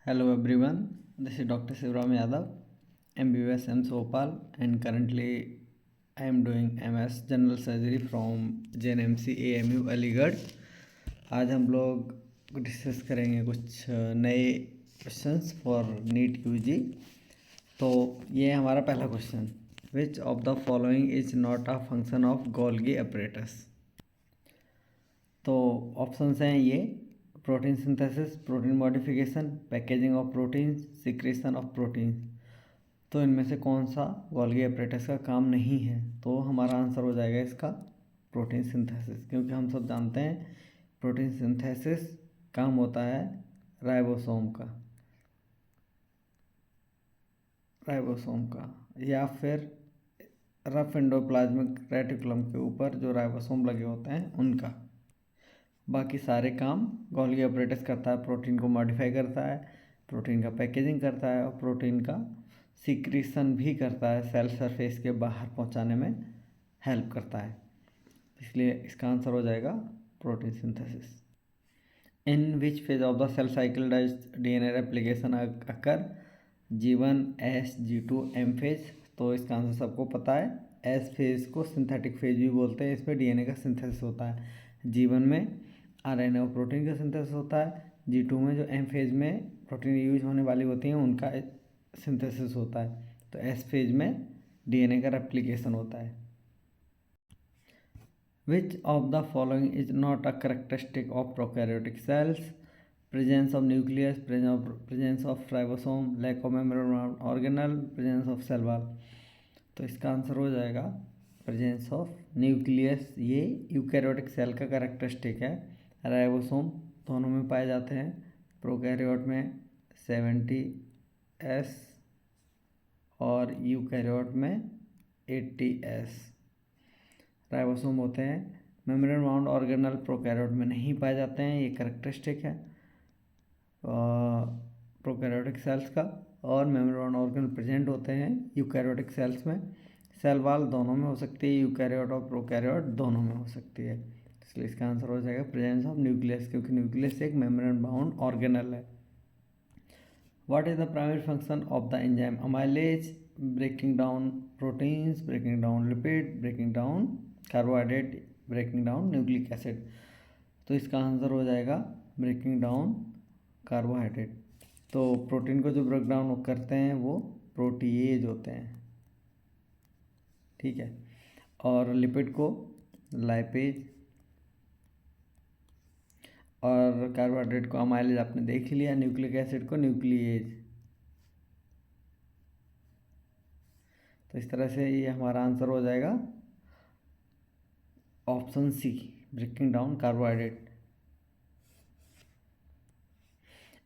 Hello everyone, this is Dr. Shivram Yadav, MBBS M Sopal, and currently I am doing MS General Surgery from JNMC AMU Aligarh. आज हम लोग discuss करेंगे कुछ नए questions for NEET UG. तो ये हमारा पहला question, which of the following is not a function of Golgi apparatus. तो ऑप्शंस हैं ये: protein synthesis, protein modification, packaging of protein, secretion of protein. तो इनमें से कौन सा गोल्गी अपरेटस का काम नहीं है? तो हमारा आंसर हो जाएगा इसका प्रोटीन सिंथेसिस, क्योंकि हम सब जानते हैं प्रोटीन सिंथेसिस काम होता है राइबोसोम का या फिर रफ एंडोप्लाज्मिक रेटिकुलम के ऊपर जो राइबोसोम लगे होते हैं उनका। बाकी सारे काम गोल्गी अपरेटस करता है। प्रोटीन को मॉडिफाई करता है, प्रोटीन का पैकेजिंग करता है और प्रोटीन का सिक्रीशन भी करता है, सेल सरफेस के बाहर पहुंचाने में हेल्प करता है। इसलिए इसका आंसर हो जाएगा protein synthesis. In which phase of the cell cycle does DNA replication occur? G1, S, G2, M phase. तो इसका आंसर सबको पता है। S फेज को सिंथेटिक फेज भी बोलते हैं, इसमें DNA का सिंथेसिस होता है। G1 में RNA और प्रोटीन का सिंथेसिस होता है। G2 में जो M फेज में प्रोटीन यूज होने वाली होती हैं उनका सिंथेसिस होता है। तो S फेज में DNA का रेप्लिकेशन होता है। Which of the following is not a characteristic of prokaryotic cells? Presence of nucleus, presence of ribosome, lack of membrane organelle, presence of cell wall। तो इसका आंसर हो जाएगा प्रेजेंस ऑफ न्यूक्लियस। ये eukaryotic cell का characteristic है। Ribosome दोनों में पाए जाते हैं। प्रोकैरियोट में 70S और यूकैरियोट में 80S राइबोसोम होते हैं। मेम्ब्रेन बाउंड ऑर्गेनल प्रोकैरियोट में नहीं पाए जाते हैं, ये कैरेक्टरिस्टिक है प्रोकैरियोटिक सेल्स का। और मेम्ब्रेन बाउंड ऑर्गेनल प्रेजेंट होते हैं यूकैरियोटिक सेल्स में। सेल वॉल दोनों में हो सकती है, यूकैरियोट और प्रोकैरियोट दोनों में हो सकती है। इसलिए इसका आंसर हो जाएगा प्रेजेंस ऑफ न्यूक्लियस, क्योंकि न्यूक्लियस एक मेम्ब्रेन बाउंड ऑर्गेनल है। What is the primary function of the enzyme amylase? Breaking down proteins, breaking down lipid, breaking down carbohydrate, breaking down nucleic acid। तो इसका आंसर हो जाएगा breaking down carbohydrate. तो protein को जो break down करते हैं वो प्रोटीएज होते हैं, ठीक है। और लिपिड को लाइपेज और कार्बोहाइड्रेट को अमाइलेज आपने देख ही लिया, न्यूक्लिक एसिड को न्यूक्लिएज। तो इस तरह से ये हमारा आंसर हो जाएगा option C, breaking down carbohydrate.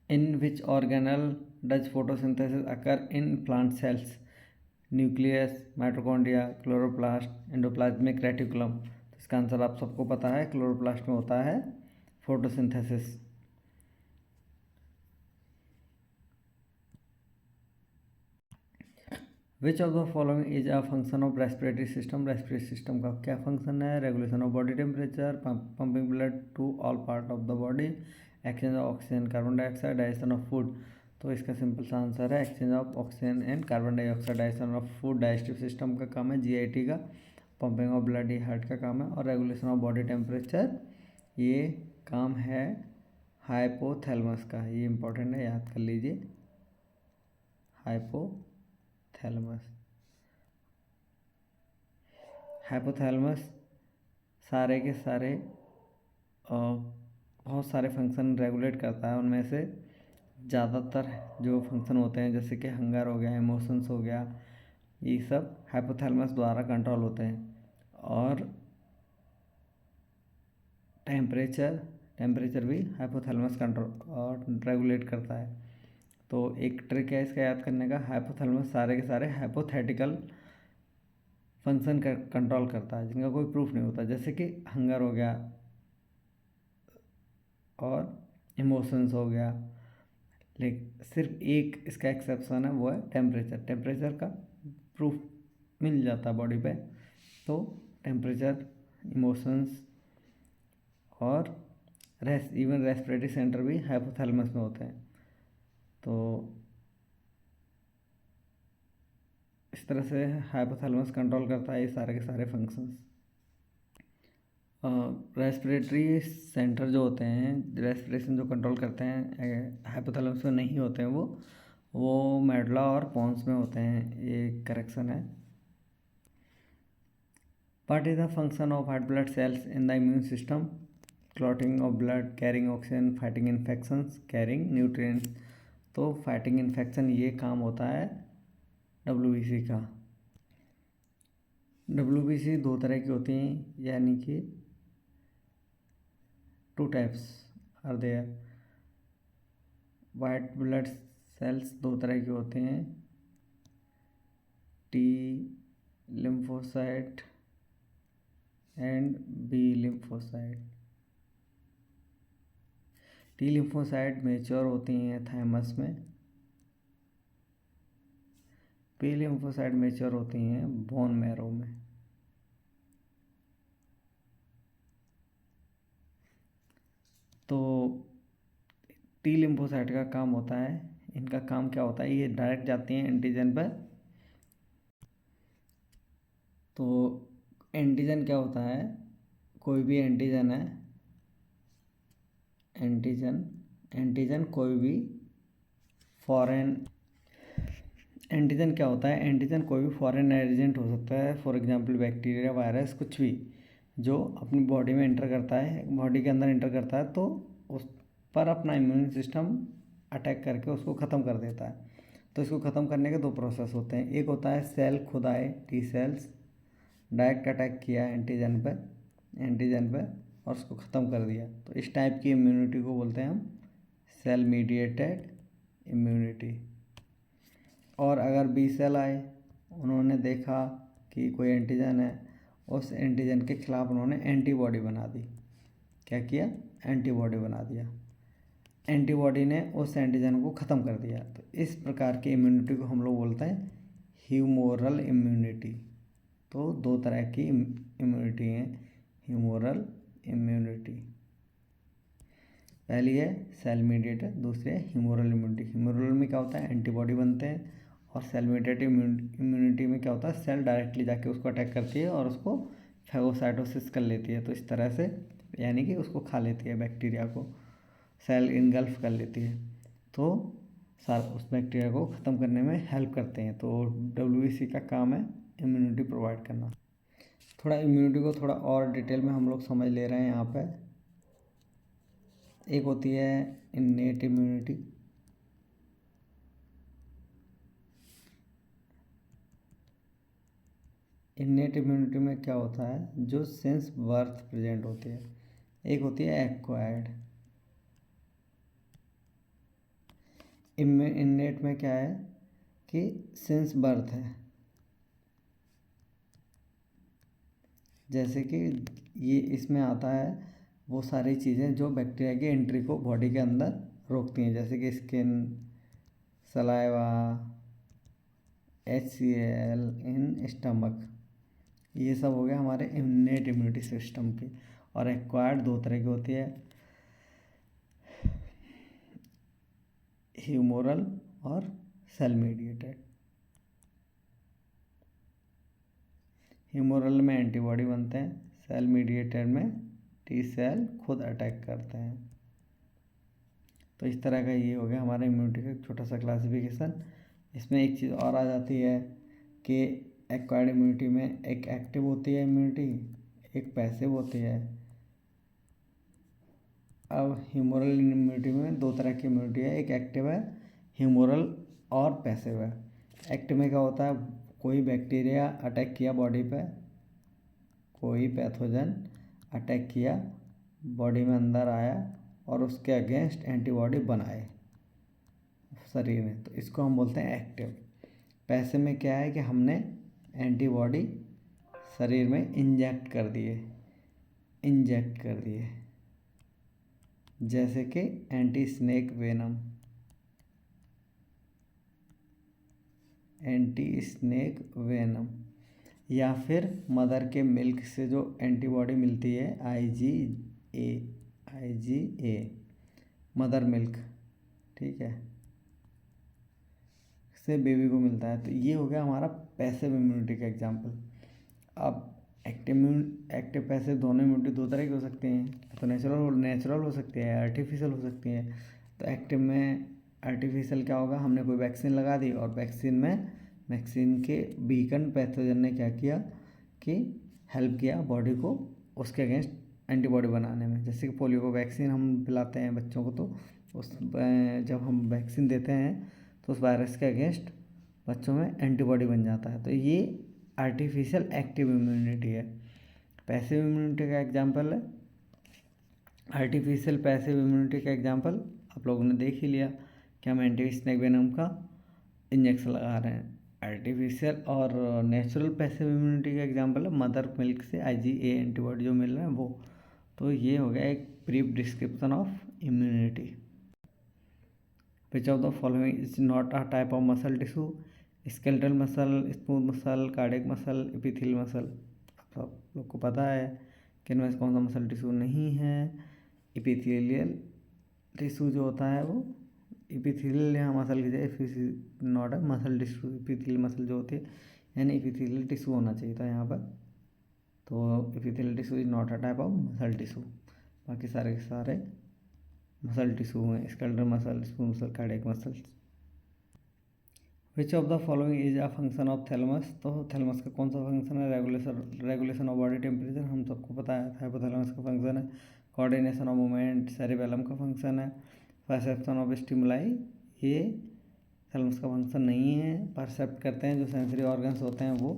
In which organelle does photosynthesis occur in plant cells? Nucleus, mitochondria, chloroplast, endoplasmic reticulum. तो इसका आंसर आप सबको पता है, क्लोरोप्लास्ट में होता है photosynthesis. Which of the following is a function of respiratory system? Respiratory system का क्या फंक्शन है? Regulation of body temperature, pumping blood to all part of the body, exchange of oxygen carbon dioxide, digestion of food. तो इसका simple सा answer है exchange of oxygen and carbon dioxide. Digestion of food digestive system का काम है, GIT का। Pumping of blood ये heart का काम है। और रेगुलेशन ऑफ बॉडी टेम्परेचर ये काम है हाइपोथैलेमस का। ये इंपॉर्टेंट है, याद कर लीजिए, हाइपोथैलेमस सारे के सारे बहुत सारे फंक्शन रेगुलेट करता है। उनमें से ज़्यादातर जो फंक्शन होते हैं जैसे कि हंगर हो गया, इमोशंस हो गया, ये सब हाइपोथैलेमस द्वारा कंट्रोल होते हैं। और टेम्परेचर भी हाइपोथैलेमस कंट्रोल और रेगुलेट करता है। तो एक ट्रिक है इसका याद करने का, हाइपोथैलेमस सारे के सारे हाइपोथेटिकल फंक्शन कंट्रोल करता है जिनका कोई प्रूफ नहीं होता, जैसे कि हंगर हो गया और इमोशंस हो गया। लेकिन सिर्फ एक इसका एक्सेप्शन है, वो है टेम्परेचर का प्रूफ मिल जाता है बॉडी पे। तो टेम्परेचर, इमोशंस और इवन रेस्पिरेटरी सेंटर भी हाइपोथैलेमस में होते हैं। तो इस तरह से हाइपोथैलेमस कंट्रोल करता है ये सारे के सारे फंक्शंस। रेस्पिरेटरी सेंटर जो होते हैं, रेस्पिरेशन जो कंट्रोल करते हैं, हाइपोथैलेमस में नहीं होते हैं वो मेडुला और पोन्स में होते हैं। ये करेक्शन है। What is the function of white blood cells in the immune system? Clotting of blood, carrying oxygen, fighting infections, carrying nutrients. तो फाइटिंग इन्फेक्शन ये काम होता है WBC का। WBC दो तरह की होती हैं, यानी कि 2 types are there. White blood cells दो तरह के होते हैं, T lymphocyte and B lymphocyte. T lymphocyte mature होती हैं थाइमस में, B लिम्फोसाइट मेच्योर होती हैं बोन मैरो में। तो T लिम्फोसाइट का काम होता है, इनका काम क्या होता है, ये डायरेक्ट जाती हैं एंटीजन पर। तो एंटीजन क्या होता है, कोई भी एंटीजन है, एंटीजन कोई भी फॉरेन एंटीजन क्या होता है, एंटीजन कोई भी फॉरेन एजेंट हो सकता है, फॉर एग्जांपल बैक्टीरिया, वायरस, कुछ भी जो अपनी बॉडी में एंटर करता है, बॉडी के अंदर एंटर करता है, तो उस पर अपना इम्यून सिस्टम अटैक करके उसको ख़त्म कर देता है। तो इसको ख़त्म करने के 2 प्रोसेस होते हैं। एक होता है सेल खुद आए, T सेल्स डायरेक्ट अटैक किया एंटीजन पर और उसको ख़त्म कर दिया। तो इस टाइप की इम्यूनिटी को बोलते हैं हम सेल मीडिएटेड इम्यूनिटी। और अगर B सेल आए, उन्होंने देखा कि कोई एंटीजन है, उस एंटीजन के खिलाफ उन्होंने एंटीबॉडी बना दी। क्या किया? एंटीबॉडी बना दिया। एंटीबॉडी ने उस एंटीजन को ख़त्म कर दिया। तो इस प्रकार की इम्यूनिटी को हम लोग बोलते हैं ह्यूमोरल इम्यूनिटी। तो 2 तरह की इम्यूनिटी हैं, ह्यूमोरल इम्यूनिटी। पहली है सेल मीडिएटेड, दूसरी है ह्यूमोरल इम्यूनिटी। ह्यूमोरल में क्या होता है, एंटीबॉडी बनते हैं, और सेल मीडिएटेड इम्यूनिटी में क्या होता है, सेल डायरेक्टली जाके उसको अटैक करती है और उसको फैगोसाइटोसिस कर लेती है। तो इस तरह से यानी कि उसको खा लेती है, बैक्टीरिया को सेल इनगल्फ कर लेती है। तो उस बैक्टीरिया को ख़त्म करने में हेल्प करते हैं। तो WBC का काम है इम्यूनिटी प्रोवाइड करना। थोड़ा इम्यूनिटी को थोड़ा और डिटेल में हम लोग समझ ले रहे हैं यहाँ पे। एक होती है इन्नेट इम्यूनिटी, इन्नेट इम्यूनिटी में क्या होता है, जो सिंस बर्थ प्रेजेंट होती है। एक होती है एक्वायर्ड। इन्नेट में क्या है कि सिंस बर्थ है, जैसे कि ये इसमें आता है वो सारी चीज़ें जो बैक्टीरिया की एंट्री को बॉडी के अंदर रोकती हैं, जैसे कि skin, saliva, HCl in stomach. ये सब हो गया हमारे इन्नेट इम्यूनिटी सिस्टम की। और एक्वायर्ड 2 तरह की होती है, ह्यूमोरल और सेल मीडिएटेड। ह्यूमोरल में एंटीबॉडी बनते हैं, सेल मीडिएटेड में T सेल खुद अटैक करते हैं। तो इस तरह का ये हो गया हमारा इम्यूनिटी का छोटा सा क्लासिफिकेशन। इसमें एक चीज़ और आ जाती है कि एक्वायर्ड इम्यूनिटी में एक एक्टिव होती है इम्यूनिटी, एक पैसिव होती है। अब ह्यूमोरल इम्यूनिटी में 2 तरह की इम्यूनिटी है, एक एक्टिव है ह्यूमोरल और पैसिव है। एक्टिव में क्या होता है, कोई बैक्टीरिया अटैक किया बॉडी पे, कोई पैथोजन अटैक किया बॉडी में अंदर आया और उसके अगेंस्ट एंटीबॉडी बनाए शरीर में, तो इसको हम बोलते हैं एक्टिव। पैसिव में क्या है कि हमने एंटीबॉडी शरीर में इंजेक्ट कर दिए, जैसे कि एंटी स्नेक वेनम, या फिर मदर के मिल्क से जो एंटीबॉडी मिलती है IgA, मदर मिल्क, ठीक है। से बेबी को मिलता है। तो ये हो गया हमारा पैसिव इम्यूनिटी का एग्जाम्पल। अब एक्टिव पैसिव दोनों इम्यूनिटी दो तरह की हो सकती हैं, तो नेचुरल हो सकती है, आर्टिफिशियल हो सकती है। तो एक्टिव में आर्टिफिशियल क्या होगा, हमने कोई वैक्सीन लगा दी और वैक्सीन के बीकन पैथोजन ने क्या किया कि हेल्प किया बॉडी को उसके अगेंस्ट एंटीबॉडी बनाने में। जैसे कि पोलियो को वैक्सीन हम पिलाते हैं बच्चों को, तो जब हम वैक्सीन देते हैं तो उस वायरस के अगेंस्ट बच्चों में एंटीबॉडी बन जाता है। तो ये आर्टिफिशियल एक्टिव इम्यूनिटी है। पैसिव इम्यूनिटी का एग्जांपल है, आर्टिफिशियल पैसिव इम्यूनिटी का एग्जांपल आप लोगों ने देख ही लिया कि हम एंटी स्नेक वेनम का इंजेक्शन लगा रहे हैं। आर्टिफिशियल और नेचुरल पैसिव इम्यूनिटी का एग्जांपल है मदर मिल्क से IgA एंटीबॉडी जो मिल रहे हैं वो। तो ये हो गया एक brief description of immunity. Which of the following is not a type of muscle tissue, skeletal muscle, smooth muscle, cardiac muscle, epithelial muscle. आप लोग को पता है कि इनमें से कौन सा मसल टिश्यू नहीं है। एपिथेलियल टिश्यू जो होता है वो एपिथेलियल यहाँ मसल की जगह not a muscle tissue, epithelial muscle जो होती है यानी एपिथेलियल टिश्यू होना चाहिए था यहाँ पर। तो epithelial tissue is not a type of muscle tissue. बाकी सारे के सारे मसल टिश्यू हैं, skeletal muscle, smooth muscle, cardiac muscle. Which of the following is a function of thalamus. तो थैलेमस का कौन सा फंक्शन है, रेगुलेशन ऑफ बॉडी टेम्परेचर, हम सबको पता है। हाइपोथैलेमस का फंक्शन है कोऑर्डिनेशन ऑफ मूवमेंट, सेरिबेलम का फंक्शन है परसेप्शन ऑफ स्टिमुलाई। ये थैलेमस का फंक्शन नहीं है, परसेप्ट करते हैं जो सेंसरी ऑर्गन्स होते हैं वो।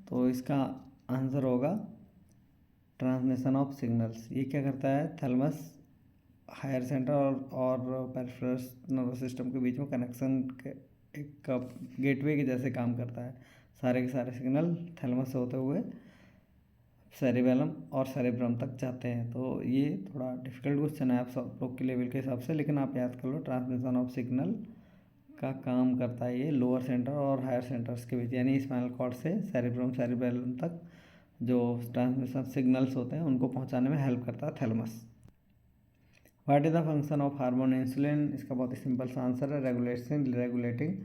तो इसका आंसर होगा ट्रांसमिशन ऑफ सिग्नल्स। ये क्या करता है, थैलेमस हायर सेंटर और पेरिफेरल नर्वस सिस्टम के बीच में कनेक्शन के एक गेटवे के जैसे काम करता है। सारे के सारे सिग्नल थैलेमस से होते हुए सेरिबेलम और सेरेब्रम तक जाते हैं। तो ये थोड़ा डिफिकल्ट क्वेश्चन है आप सब लोग के लेवल के हिसाब से, लेकिन आप याद कर लो ट्रांसमिशन ऑफ सिग्नल का काम करता है ये लोअर सेंटर और हायर सेंटर्स के बीच, यानी स्पाइनल कॉर्ड से सेरेब्रम तक जो ट्रांसमिशन सिग्नल्स होते हैं उनको पहुंचाने में हेल्प करता है thalamus. What is the function of hormone insulin. इसका बहुत ही सिंपल सा आंसर है रेगुलेटिंग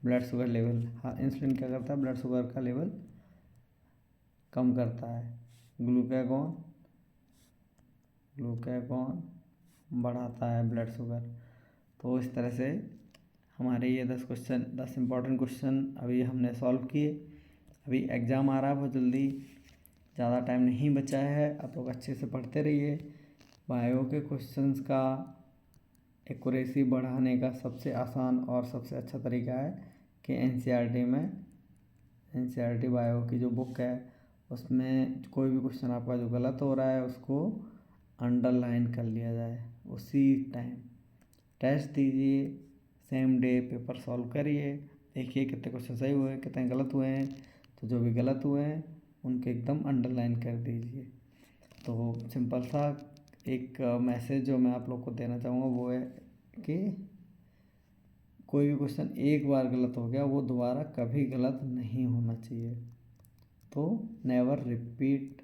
ब्लड शुगर लेवल। हाँ, इंसुलिन क्या करता है, ब्लड शुगर का लेवल कम करता है। ग्लूकागॉन बढ़ाता है ब्लड शुगर। तो इस तरह से हमारे ये 10 इंपॉर्टेंट क्वेश्चन अभी हमने सॉल्व किए। अभी एग्ज़ाम आ रहा है बहुत जल्दी, ज़्यादा टाइम नहीं बचा है, आप लोग अच्छे से पढ़ते रहिए। बायो के क्वेश्चंस का एक्यूरेसी बढ़ाने का सबसे आसान और सबसे अच्छा तरीका है कि एनसीईआरटी बायो की जो बुक है उसमें कोई भी क्वेश्चन आपका जो गलत हो रहा है उसको अंडरलाइन कर लिया जाए, उसी टाइम टेस्ट दीजिए, सेम डे पेपर सॉल्व करिए, देखिए कितने क्वेश्चन सही हुए हैं कितने गलत हुए हैं। तो जो भी गलत हुए हैं उनके एकदम अंडरलाइन कर दीजिए। तो सिंपल सा एक मैसेज जो मैं आप लोग को देना चाहूँगा वो है कि कोई भी क्वेश्चन एक बार गलत हो गया वो दोबारा कभी गलत नहीं होना चाहिए। तो नेवर रिपीट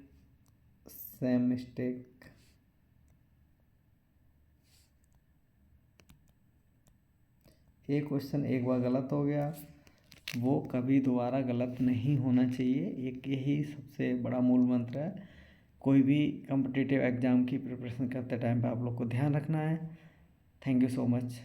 सेम मिस्टेक। एक क्वेश्चन एक बार गलत हो गया वो कभी दोबारा गलत नहीं होना चाहिए। एक यही सबसे बड़ा मूल मंत्र है। कोई भी कॉम्पिटिटिव एग्ज़ाम की प्रिपरेशन करते टाइम पे आप लोग को ध्यान रखना है। Thank you so much.